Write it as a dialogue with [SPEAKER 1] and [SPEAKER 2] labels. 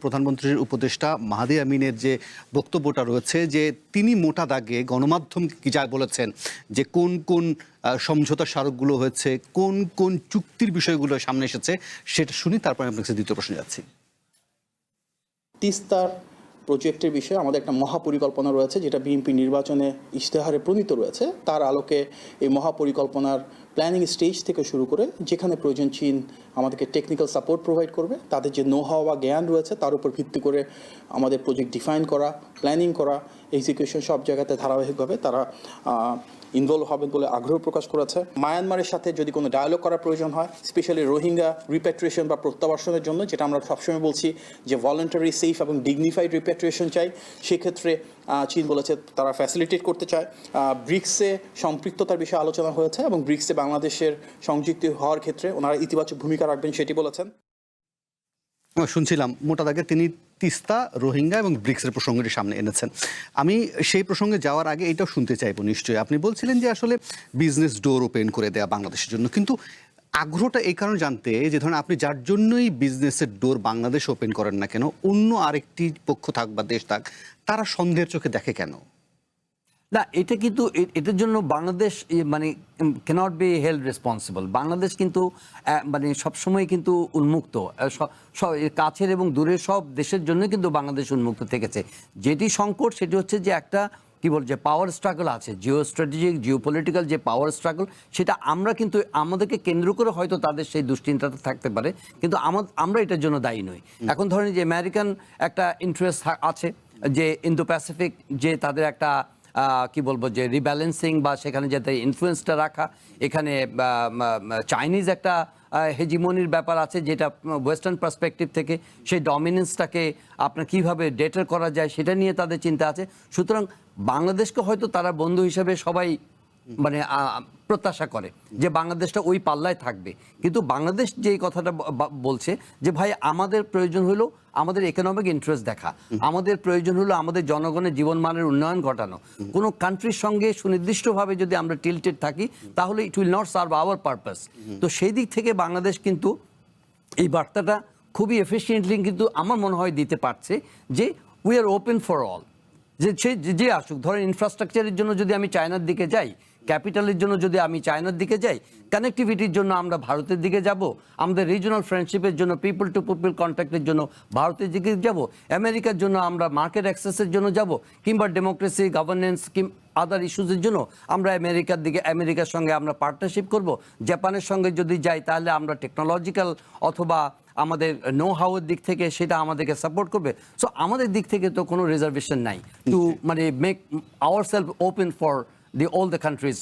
[SPEAKER 1] প্রধানমন্ত্রীর উপদেষ্টা মাহাদি আমিনের যে বক্তব্যটা রয়েছে, যে তিনি মোটা দাগে গণমাধ্যমকে কি যা বলেছেন যে কোন কোন সমঝোতা স্মারকগুলো হয়েছে, কোন কোন চুক্তির বিষয়গুলো সামনে এসেছে, সেটা শুনি, তারপরে আপনার কাছে দ্বিতীয় প্রশ্নে যাচ্ছি।
[SPEAKER 2] তিস্তার প্রজেক্টের বিষয়ে আমাদের একটা মহাপরিকল্পনা রয়েছে, যেটা বিএনপি নির্বাচনে ইশতেহারে প্রণীত রয়েছে। তার আলোকে এই মহাপরিকল্পনার প্ল্যানিং স্টেজ থেকে শুরু করে যেখানে প্রয়োজন চীন আমাদেরকে টেকনিক্যাল সাপোর্ট প্রোভাইড করবে, তাদের যে নো হাওয়া বা জ্ঞান রয়েছে তার উপর ভিত্তি করে আমাদের প্রজেক্ট ডিফাইন করা, প্ল্যানিং করা, এক্সিকিউশন সব জায়গাতে ধারাবাহিকভাবে তারা ইনভলভ হবে বলে আগ্রহ প্রকাশ করেছে। মায়ানমারের সাথে যদি কোনো ডায়ালগ করার প্রয়োজন হয়, স্পেশালি রোহিঙ্গা রিপ্যাট্রিয়েশন বা প্রত্যাবাসনের জন্য, যেটা আমরা সবসময় বলছি যে ভলান্টারি, সেফ এবং ডিগনিফাইড রিপ্যাট্রিয়েশন চাই, সেক্ষেত্রে চীন বলেছে তারা ফ্যাসিলিটেট করতে চায়। ব্রিক্সে সম্পৃক্ততার বিষয়ে আলোচনা হয়েছে এবং ব্রিক্সে বাংলাদেশের সংযুক্ত হওয়ার ক্ষেত্রে ওনারা ইতিবাচক ভূমিকা রাখবেন সেটি বলেছেন।
[SPEAKER 1] শুনছিলাম মোটা দাগে তিনি তিস্তা, রোহিঙ্গা এবং ব্রিক্সের প্রসঙ্গটি সামনে এনেছেন। আমি সেই প্রসঙ্গে যাওয়ার আগে এটাও শুনতে চাইবো, নিশ্চয়ই আপনি বলছিলেন যে আসলে বিজনেস ডোর ওপেন করে দেওয়া বাংলাদেশের জন্য, কিন্তু আগ্রহটা এই কারণে জানতে যে ধরেন আপনি যার জন্যই বিজনেসের ডোর বাংলাদেশ ওপেন করেন না কেন, অন্য আরেকটি পক্ষ থাক বা দেশ থাক, তারা সন্দেহের চোখে দেখে কেন?
[SPEAKER 3] না, এটা কিন্তু এটার জন্য বাংলাদেশ মানে cannot be held responsible. Bangladesh কিন্তু মানে সবসময় কিন্তু উন্মুক্ত, কাছের এবং দূরের সব দেশের জন্য কিন্তু বাংলাদেশ উন্মুক্ত থেকেছে। যেটি সংকট সেটি হচ্ছে যে একটা কি বল যে পাওয়ার স্ট্রাগল আছে, জিও স্ট্র্যাটেজিক, জিও পলিটিক্যাল যে পাওয়ার স্ট্রাগল, সেটা আমরা কিন্তু আমাদেরকে কেন্দ্র করে হয়তো তাদের সেই দুশ্চিন্তাটা থাকতে পারে, কিন্তু আমরা এটার জন্য দায়ী নই। এখন ধরেন যে আমেরিকান একটা ইন্টারেস্ট আছে যে ইন্দো প্যাসিফিক, যে তাদের একটা কি বলবো যে রিব্যালেন্সিং বা সেখানে যাতে ইনফ্লুয়েন্সটা রাখা, এখানে চাইনিজ একটা হেজিমনির ব্যাপার আছে, যেটা ওয়েস্টার্ন পার্সপেক্টিভ থেকে সেই ডমিনেন্সটাকে আপনার কীভাবে ডেটার করা যায় সেটা নিয়ে তাদের চিন্তা আছে। সুতরাং বাংলাদেশকে হয়তো তারা বন্ধু হিসেবে সবাই মানে প্রত্যাশা করে যে বাংলাদেশটা ওই পাল্লায় থাকবে, কিন্তু বাংলাদেশ যেই কথাটা বলছে যে ভাই আমাদের প্রয়োজন হলো আমাদের ইকোনমিক ইন্টারেস্ট দেখা, আমাদের প্রয়োজন হলো আমাদের জনগণের জীবনমানের উন্নয়ন ঘটানো। কোনো কান্ট্রির সঙ্গে সুনির্দিষ্টভাবে যদি আমরা টিল্টেড থাকি তাহলে it will not serve our purpose. তো সেই দিক থেকে বাংলাদেশ কিন্তু এই বার্তাটা খুবই এফিসিয়েন্টলি কিন্তু আমার মনে হয় দিতে পারছে যে we are open for all, যে আসুক। ধরেন ইনফ্রাস্ট্রাকচারের জন্য যদি আমি চায়নার দিকে যাই, ক্যাপিটালের জন্য যদি আমি চায়নার দিকে যাই, কানেক্টিভিটির জন্য আমরা ভারতের দিকে যাব, আমাদের রিজনাল ফ্রেন্ডশিপের জন্য, পিপল টু পিপল কন্ট্যাক্টের জন্য ভারতের দিকে যাব, আমেরিকার জন্য আমরা মার্কেট অ্যাক্সেসের জন্য যাব, কিংবা ডেমোক্রেসি, গভর্নেন্স, আদার ইস্যুজের জন্য আমরা আমেরিকার সঙ্গে আমরা পার্টনারশিপ করব। জাপানের সঙ্গে যদি যাই তাহলে আমরা টেকনোলজিক্যাল অথবা আমাদের নো হাউয়ের দিক থেকে সেটা আমাদেরকে সাপোর্ট করবে। সো আমাদের দিক থেকে তো কোনো রিজার্ভেশন নাই টু মানে make ourself open for all the countries